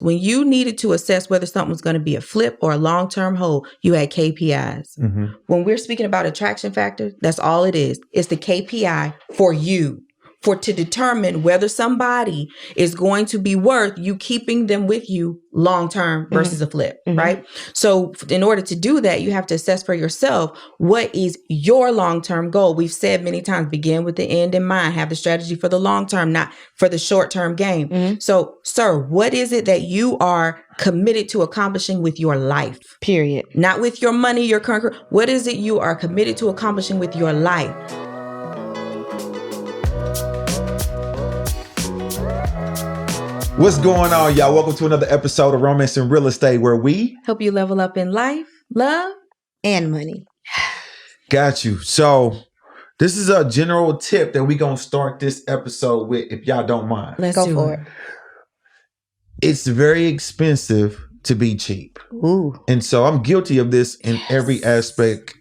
When you needed to assess whether something was going to be a flip or a long-term hold, you had KPIs. Mm-hmm. When we're speaking about attraction factor, that's all it is. It's the KPI for you, to determine whether somebody is going to be worth you keeping them with you long-term versus a flip, right? So in order to do that, you have to assess for yourself, what is your long-term goal? We've said many times, begin with the end in mind, have the strategy for the long-term, not for the short-term game. So, sir, what is it that you are committed to accomplishing with your life? Period. Not with your money, your current. What is it you are committed to accomplishing with your life? What's going on, y'all? Welcome to another episode of Romance and Real Estate, where we help you level up in life, love, and money. Got you. So this is a general tip that we're going to start this episode with, if y'all don't mind. Let's go for it. It's very expensive to be cheap. Ooh. And so I'm guilty of this in every aspect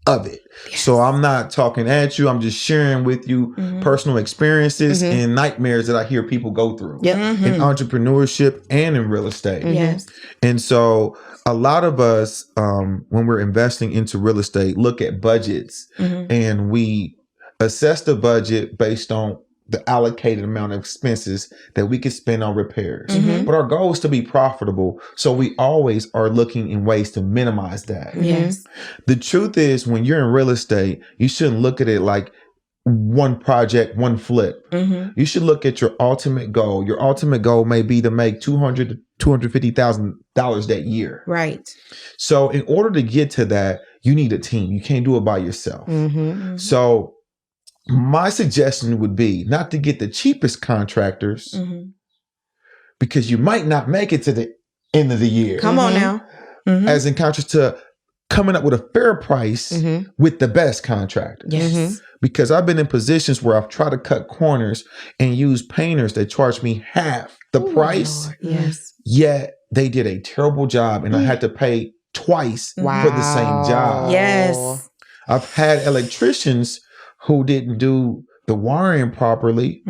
of it. Yes. So I'm not talking at you. I'm just sharing with you personal experiences and nightmares that I hear people go through in entrepreneurship and in real estate. Yes. And so a lot of us, when we're investing into real estate, look at budgets and we assess the budget based on the allocated amount of expenses that we could spend on repairs. But our goal is to be profitable. So we always are looking in ways to minimize that. Yes. The truth is, when you're in real estate, you shouldn't look at it like one project, one flip. You should look at your ultimate goal. Your ultimate goal may be to make $200,000 to $250,000 that year. Right. So in order to get to that, you need a team. You can't do it by yourself. So my suggestion would be not to get the cheapest contractors because you might not make it to the end of the year. Come on now. As in contrast to coming up with a fair price with the best contractors. Yes. Because I've been in positions where I've tried to cut corners and use painters that charge me half the price. Lord. Yes. Yet they did a terrible job and I had to pay twice for the same job. Yes. I've had electricians who didn't do the wiring properly,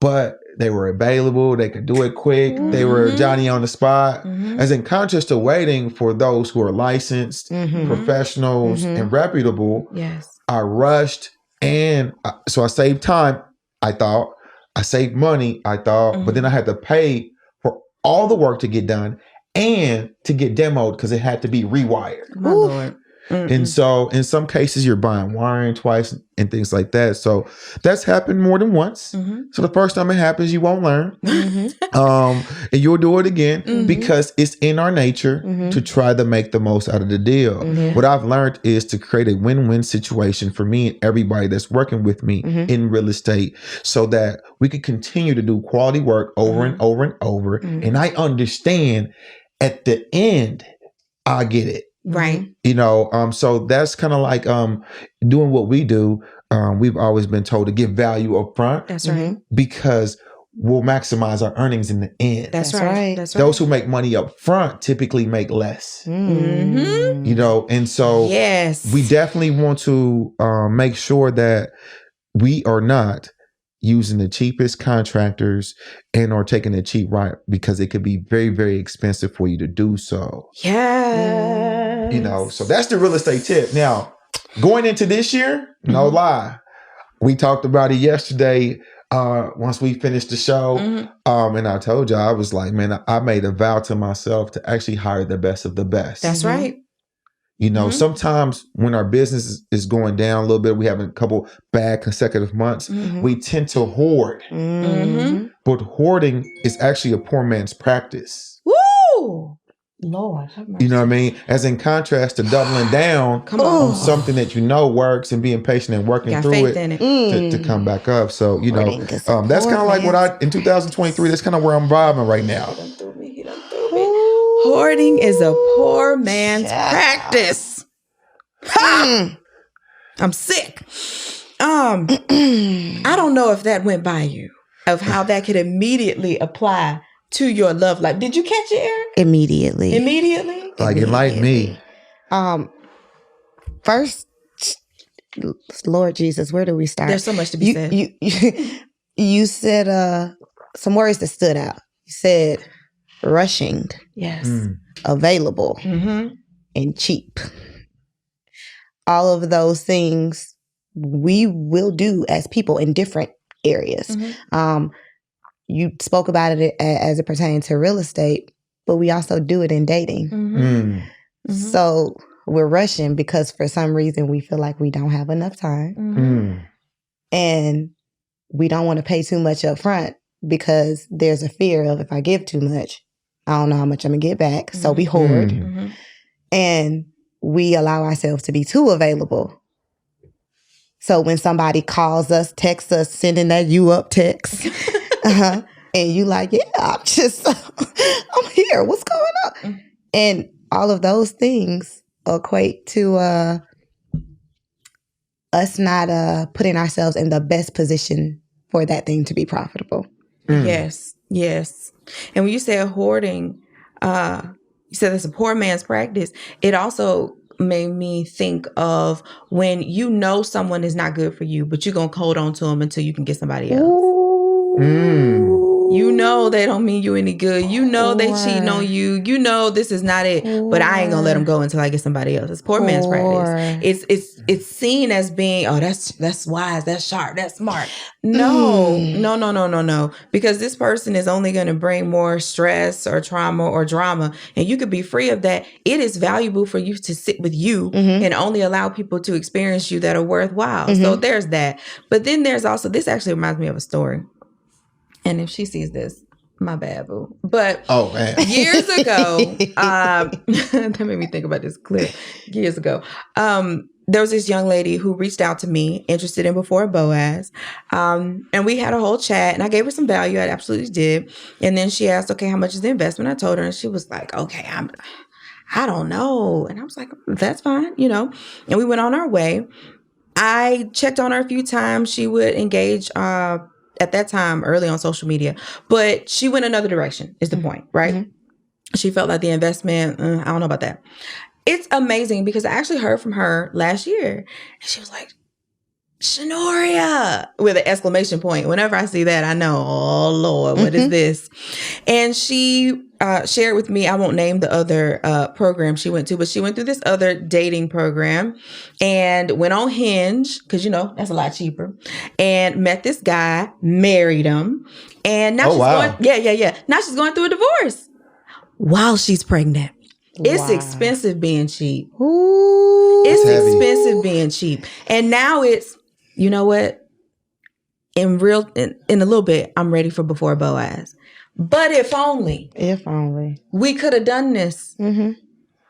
but they were available. They could do it quick. They were Johnny on the spot. As in contrast to waiting for those who are licensed, professionals, and reputable. Yes. I rushed, and so I saved time, I thought. I saved money, I thought. But then I had to pay for all the work to get done and to get demoed because it had to be rewired. My Lord. And so in some cases, you're buying wiring twice and things like that. So that's happened more than once. So the first time it happens, you won't learn. And you'll do it again because it's in our nature to try to make the most out of the deal. What I've learned is to create a win-win situation for me and everybody that's working with me in real estate so that we can continue to do quality work over and over and over. And I understand at the end, I get it. Right. You know, so that's kind of like doing what we do. We've always been told to give value up front. That's right. Because we'll maximize our earnings in the end. That's right. That's right. Those who make money up front typically make less. You know, and so we definitely want to make sure that we are not using the cheapest contractors and or taking the cheap route because it could be very, very expensive for you to do so. Yeah. You know, so that's the real estate tip. Now, going into this year, no lie. We talked about it yesterday once we finished the show. And I told you, I was like, man, I made a vow to myself to actually hire the best of the best. That's right. You know, sometimes when our business is going down a little bit, we have a couple bad consecutive months, we tend to hoard. But hoarding is actually a poor man's practice. Woo! Lord, have mercy. You know what I mean? As in contrast to doubling down on something that you know works and being patient and working through it, to come back up. So, you know, that's kind of like what in 2023, that's kind of where I'm vibing right now. He done threw me. Hoarding is a poor man's practice. I'm sick. I don't know if that went by you, of how that could immediately apply to your love life. Did you catch it, Eric? Immediately? Like, enlighten me. First, Lord Jesus, where do we start? There's so much to be said. You said some words that stood out. You said rushing, Yes. available, and cheap. All of those things we will do as people in different areas. You spoke about it as it pertains to real estate, but we also do it in dating. So we're rushing because for some reason we feel like we don't have enough time. And we don't want to pay too much up front because there's a fear of if I give too much, I don't know how much I'm going to get back. So we hoard. And we allow ourselves to be too available. So when somebody calls us, texts us, sending that you up text, and you like, yeah, I'm here. What's going on? And all of those things equate to us not putting ourselves in the best position for that thing to be profitable. Yes. And when you say hoarding, you said it's a poor man's practice. It also made me think of when you know someone is not good for you, but you're going to hold on to them until you can get somebody else. You know they don't mean you any good. You know they cheating on you. You know this is not it. But I ain't gonna let them go until I get somebody else. It's poor man's practice. It's seen as being, oh, that's wise, that's sharp, that's smart. No. Because this person is only gonna bring more stress or trauma or drama, and you could be free of that. It is valuable for you to sit with you and only allow people to experience you that are worthwhile. So there's that. But then there's also, this actually reminds me of a story. And if she sees this, my bad, boo. But years ago, that made me think about this clip. Years ago, there was this young lady who reached out to me, interested in Before Boaz. And we had a whole chat, and I gave her some value. I absolutely did. And then she asked, okay, how much is the investment? I told her, and she was like, okay, I don't know. And I was like, that's fine, And we went on our way. I checked on her a few times. She would engage, at that time, early on social media, but she went another direction is the point, right? She felt like the investment, I don't know about that. It's amazing because I actually heard from her last year and she was like, Shanoria, with an exclamation point. Whenever I see that, I know, oh Lord, what is this? And she shared with me, I won't name the other program she went to, but she went through this other dating program and went on Hinge, because that's a lot cheaper, and met this guy, married him, and now now she's going through a divorce while she's pregnant. It's expensive being cheap. It's expensive being cheap. And now it's, you know what? In a little bit, I'm ready for Before Boaz. But if only we could have done this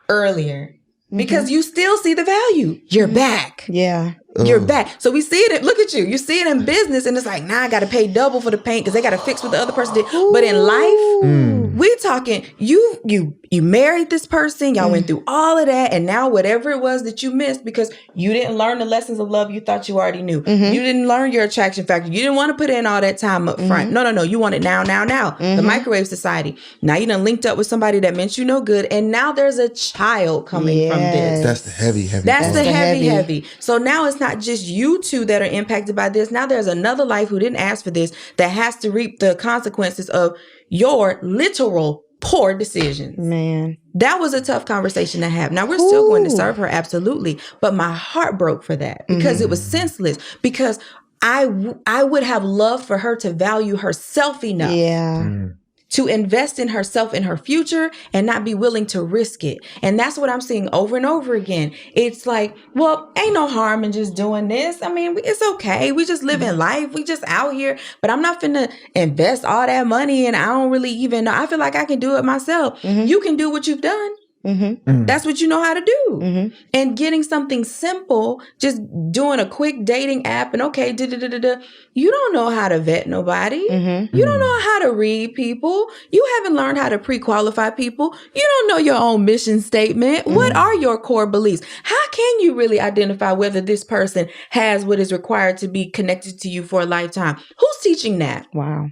earlier, because you still see the value. You're back. Yeah. You're back. So we see it. Look at you. You see it in business, and it's like, now I got to pay double for the paint because they got to fix what the other person did. But in life, we talking. You married this person. Y'all went through all of that, and now whatever it was that you missed because you didn't learn the lessons of love you thought you already knew. You didn't learn your attraction factor. You didn't want to put in all that time up front. No. You want it now. The microwave society. Now you done linked up with somebody that meant you no good, and now there's a child coming from this. That's the heavy. That's the heavy. So now it's not just you two that are impacted by this. Now there's another life who didn't ask for this that has to reap the consequences of your literal poor decisions. Man, that was a tough conversation to have. Now we're still going to serve her, absolutely, but my heart broke for that because it was senseless. Because I would have loved for her to value herself enough. To invest in herself, in her future, and not be willing to risk it. And that's what I'm seeing over and over again. It's like, well, ain't no harm in just doing this. I mean, it's okay. We just living life. We just out here. But I'm not finna invest all that money, and I don't really even know. I feel like I can do it myself. You can do what you've done. That's what you know how to do. And getting something simple, just doing a quick dating app and okay, you don't know how to vet nobody. You don't know how to read people. You haven't learned how to pre-qualify people. You don't know your own mission statement. What are your core beliefs? How can you really identify whether this person has what is required to be connected to you for a lifetime? Who's teaching that? Wow.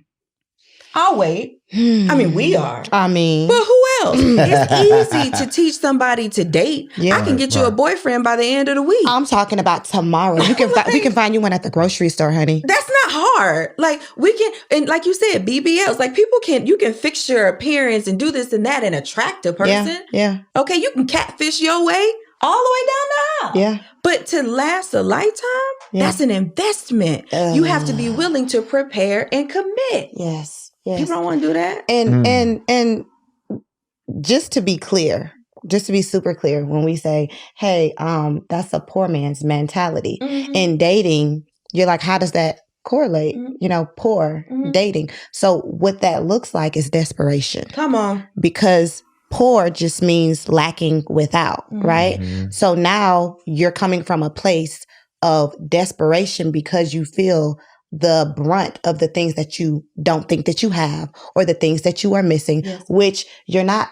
I'll wait. I mean, we are. But who else? It's easy to teach somebody to date. I can get you a boyfriend by the end of the week. I'm talking about tomorrow. We can find you one at the grocery store, honey. That's not hard. Like we can, and like you said, BBLs, like you can fix your appearance and do this and that and attract a person. Yeah. Okay, you can catfish your way all the way down the aisle. Yeah. But to last a lifetime, that's an investment. You have to be willing to prepare and commit. Yes. People don't want to do that. And just to be clear, just to be super clear, when we say, hey, that's a poor man's mentality. In dating, you're like, how does that correlate? Poor dating. So what that looks like is desperation. Come on. Because poor just means lacking without, right? So now you're coming from a place of desperation because you feel the brunt of the things that you don't think that you have or the things that you are missing, which you're not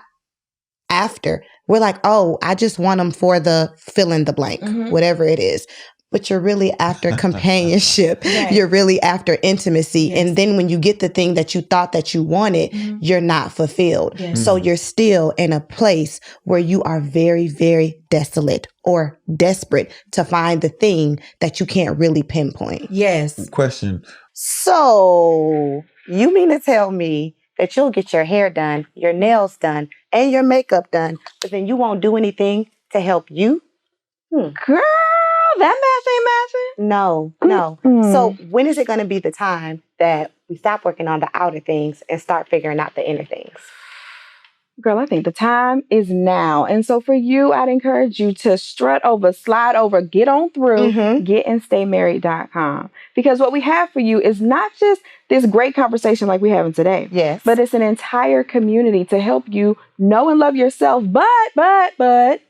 after. We're like, oh, I just want them for the fill in the blank, whatever it is. But you're really after companionship. Right. You're really after intimacy. Yes. And then when you get the thing that you thought that you wanted, you're not fulfilled. Yes. So you're still in a place where you are very, very desolate or desperate to find the thing that you can't really pinpoint. Yes. Question. So you mean to tell me that you'll get your hair done, your nails done, and your makeup done, but then you won't do anything to help you? Girl, that math ain't matching. No. So when is it going to be the time that we stop working on the outer things and start figuring out the inner things? Girl, I think the time is now. And so for you, I'd encourage you to strut over, slide over, get on through, getandstaymarried.com. Because what we have for you is not just this great conversation like we're having today. Yes. But it's an entire community to help you know and love yourself, but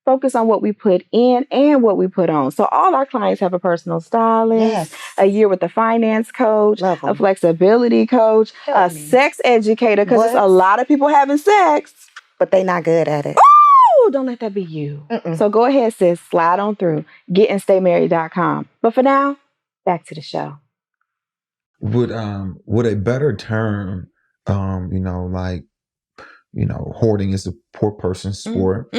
focus on what we put in and what we put on. So all our clients have a personal stylist, a year with a finance coach, a flexibility coach, a sex educator, because there's a lot of people having sex, but they not good at it. Oh, don't let that be you. So go ahead, sis, slide on through, getandstaymarried.com. But for now, back to the show. Would a better term, hoarding is a poor person's sport.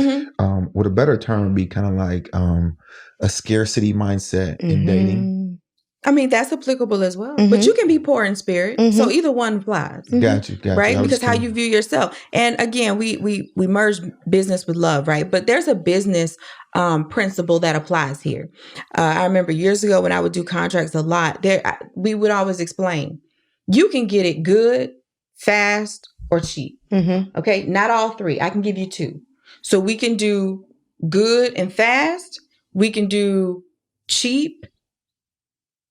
Would a better term be kind of like a scarcity mindset in dating? I mean, that's applicable as well. But you can be poor in spirit. So either one applies. Got you. Right? Because how you view yourself. And again, we merge business with love, right? But there's a business principle that applies here. I remember years ago when I would do contracts a lot, we would always explain, you can get it good, fast, or cheap. Okay, not all three. I can give you two. So we can do good and fast. We can do cheap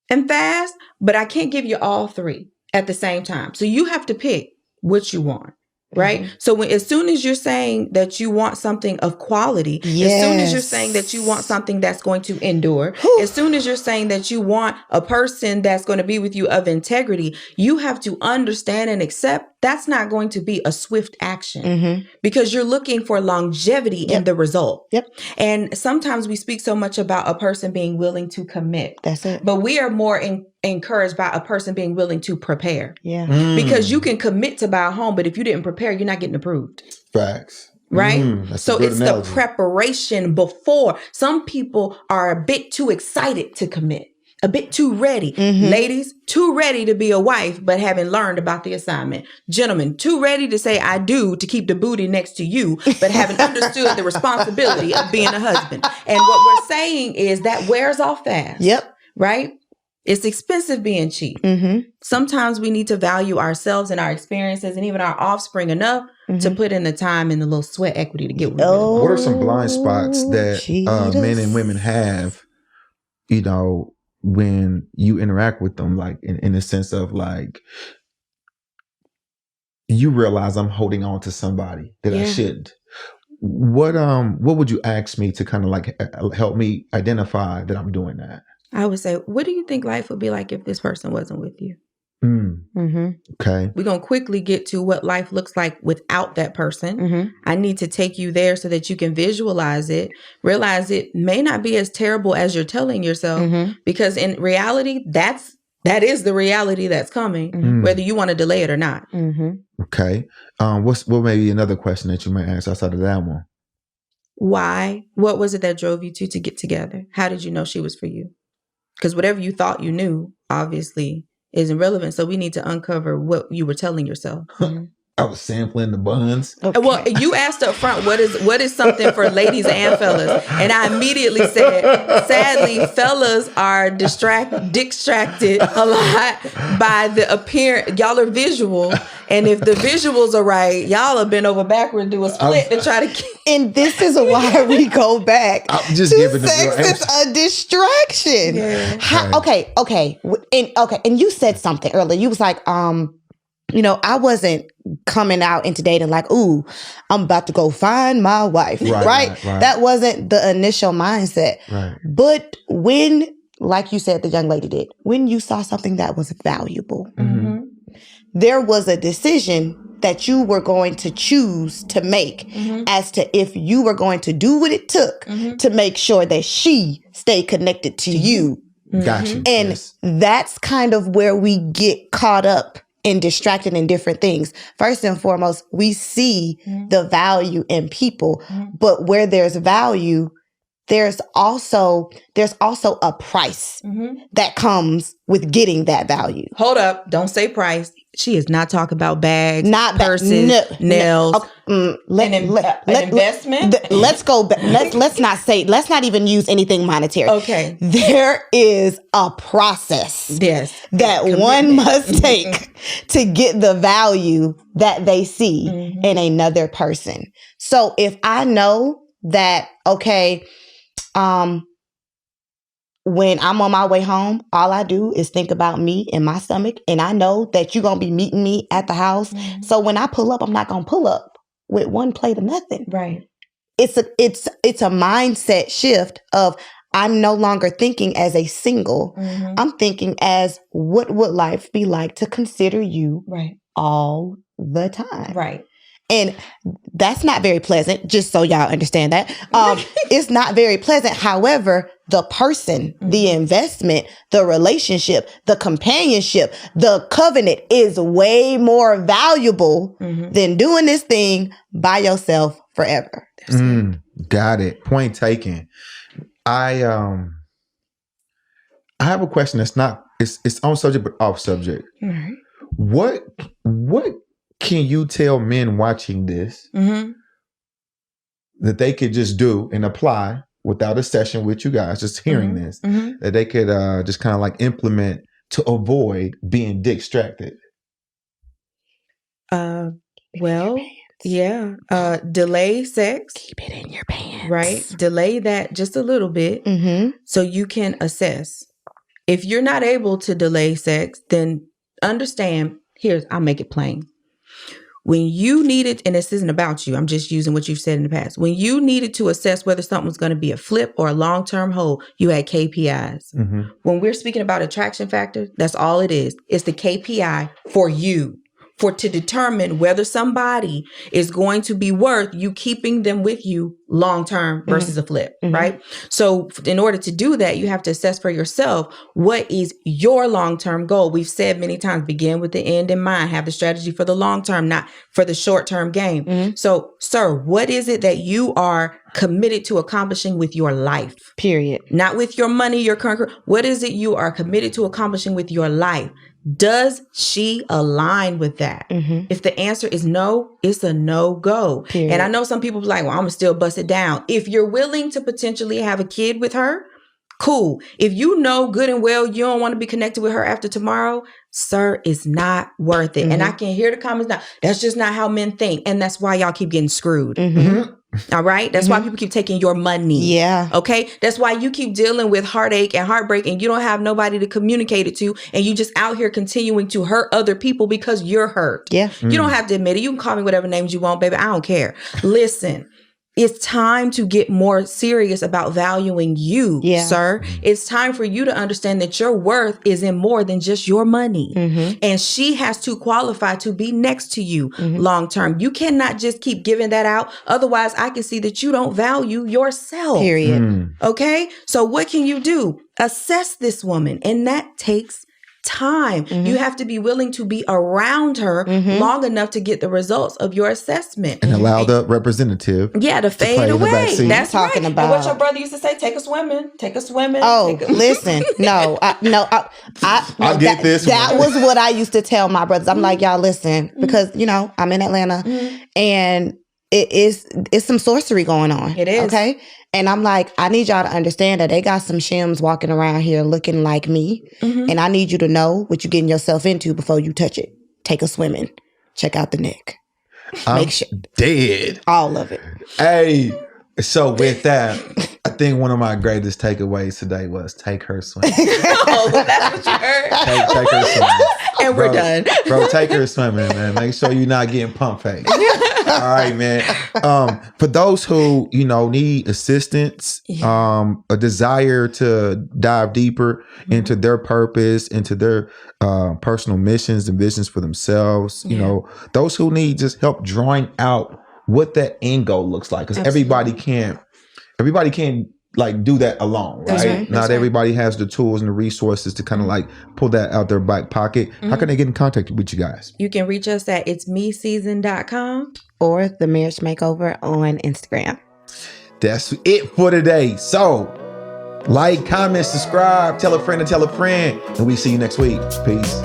and fast, but I can't give you all three at the same time. So you have to pick what you want. Right. So as soon as you're saying that you want something of quality, as soon as you're saying that you want something that's going to endure, as soon as you're saying that you want a person that's going to be with you of integrity, you have to understand and accept that's not going to be a swift action because you're looking for longevity in the result. And sometimes we speak so much about a person being willing to commit. That's it. But we are more encouraged by a person being willing to prepare. Because you can commit to buy a home, but if you didn't prepare, you're not getting approved. Facts. Right? So it's analogy. the preparation before. Some people are a bit too excited to commit, a bit too ready. Ladies, too ready to be a wife, but haven't learned about the assignment. Gentlemen, too ready to say I do to keep the booty next to you, but haven't understood the responsibility of being a husband. And what we're saying is that wears off fast. Right? It's expensive being cheap. Sometimes we need to value ourselves and our experiences and even our offspring enough to put in the time and the little sweat equity to get what we really want. What are some blind spots that men and women have, when you interact with them, like in the sense of like, you realize I'm holding on to somebody that I shouldn't. What would you ask me to kind of like help me identify that I'm doing that? I would say, what do you think life would be like if this person wasn't with you? Okay. We're going to quickly get to what life looks like without that person. I need to take you there so that you can visualize it, realize it may not be as terrible as you're telling yourself, because in reality, that is the reality that's coming, whether you want to delay it or not. Okay. What may be another question that you might ask outside of that one? Why? What was it that drove you to get together? How did you know she was for you? Because whatever you thought you knew obviously isn't relevant. So we need to uncover what you were telling yourself. I was sampling the buns. Okay. Well, you asked up front, what is something for ladies and fellas? And I immediately said, sadly, fellas are distracted a lot by the appearance. Y'all are visual. And if the visuals are right, y'all have been over backward, do a split to try to And this is why we go back I'm just to giving sex the is a distraction. Yeah. Okay. And you said something earlier. You was like, I wasn't coming out into dating like, ooh, I'm about to go find my wife, right? That wasn't the initial mindset. Right. But when, like you said, the young lady did, when you saw something that was valuable, there was a decision that you were going to choose to make as to if you were going to do what it took to make sure that she stayed connected to you. Gotcha. And that's kind of where we get caught up and distracted in different things. First and foremost, we see the value in people, but where there's value, there's also a price that comes with getting that value. Hold up. Don't say price. She is not talking about bags, Not purses, nails. An investment? Let's go back. Let's not even use anything monetary. Okay. There is a process that one must take to get the value that they see in another person. So if I know that, okay, when I'm on my way home, all I do is think about me and my stomach. And I know that you're going to be meeting me at the house. So when I pull up, I'm not going to pull up with one plate of nothing. Right. It's a mindset shift of I'm no longer thinking as a single. I'm thinking as what would life be like to consider you all the time. Right. And that's not very pleasant, just so y'all understand that. It's not very pleasant. However, the person, the investment, the relationship, the companionship, the covenant is way more valuable than doing this thing by yourself forever. Got it. Point taken. I have a question that's not, it's on subject, but off subject. What can you tell men watching this that they could just do and apply without a session with you guys, just hearing this, that they could just kind of like implement to avoid being distracted? Delay sex. Keep it in your pants. Right? Delay that just a little bit so you can assess. If you're not able to delay sex, then understand, I'll make it plain. When you needed, and this isn't about you, I'm just using what you've said in the past. When you needed to assess whether something was going to be a flip or a long-term hold, you had KPIs. When we're speaking about attraction factor, that's all it is. It's the KPI for you, to determine whether somebody is going to be worth you keeping them with you long-term versus a flip, right? So in order to do that, you have to assess for yourself, what is your long-term goal? We've said many times, begin with the end in mind, have the strategy for the long-term, not for the short-term game. So, sir, what is it that you are committed to accomplishing with your life? Period. Not with your money, your current. What is it you are committed to accomplishing with your life? Does she align with that? If the answer is no, it's a no-go. Period. And I know some people be like, well, I'm going to still bust it down. If you're willing to potentially have a kid with her, cool. If you know good and well you don't want to be connected with her after tomorrow, sir, it's not worth it. And I can hear the comments now. That's just not how men think. And that's why y'all keep getting screwed. All right? That's why people keep taking your money. Yeah. Okay? That's why you keep dealing with heartache and heartbreak and you don't have nobody to communicate it to. And you just out here continuing to hurt other people because you're hurt. Yeah. You don't have to admit it. You can call me whatever names you want, baby. I don't care. Listen. It's time to get more serious about valuing you, sir. It's time for you to understand that your worth is in more than just your money. And she has to qualify to be next to you long term. You cannot just keep giving that out. Otherwise, I can see that you don't value yourself. Period. Okay? So what can you do? Assess this woman. And that takes time. You have to be willing to be around her long enough to get the results of your assessment. And allow the representative to fade play the away. vaccine. That's talking right. about. And what your brother used to say, take a swimming. Oh, listen, I get this That one. was what I used to tell my brothers. I'm like, y'all listen, because I'm in Atlanta, and it's some sorcery going on. It is. Okay. And I'm like, I need y'all to understand that they got some shims walking around here looking like me. And I need you to know what you're getting yourself into before you touch it. Take a swimming. Check out the neck. I'm dead. All of it. Hey, so with that, I think one of my greatest takeaways today was take her swimming. Oh, that's what you heard. Take her swimming. And we're done. Bro, take her swimming, man. Make sure you're not getting pump faked. All right, man. For those who, need assistance, a desire to dive deeper into their purpose, into their personal missions and visions for themselves, those who need just help drawing out what that end goal looks like. Because everybody can't like do that alone, right? That's right. Not everybody has the tools and the resources to kind of like pull that out their back pocket. How can they get in contact with you guys? You can reach us at itsmeseason.com or the Marriage Makeover on Instagram. That's it for today. So like, comment, subscribe, tell a friend to tell a friend, and we see you next week. Peace.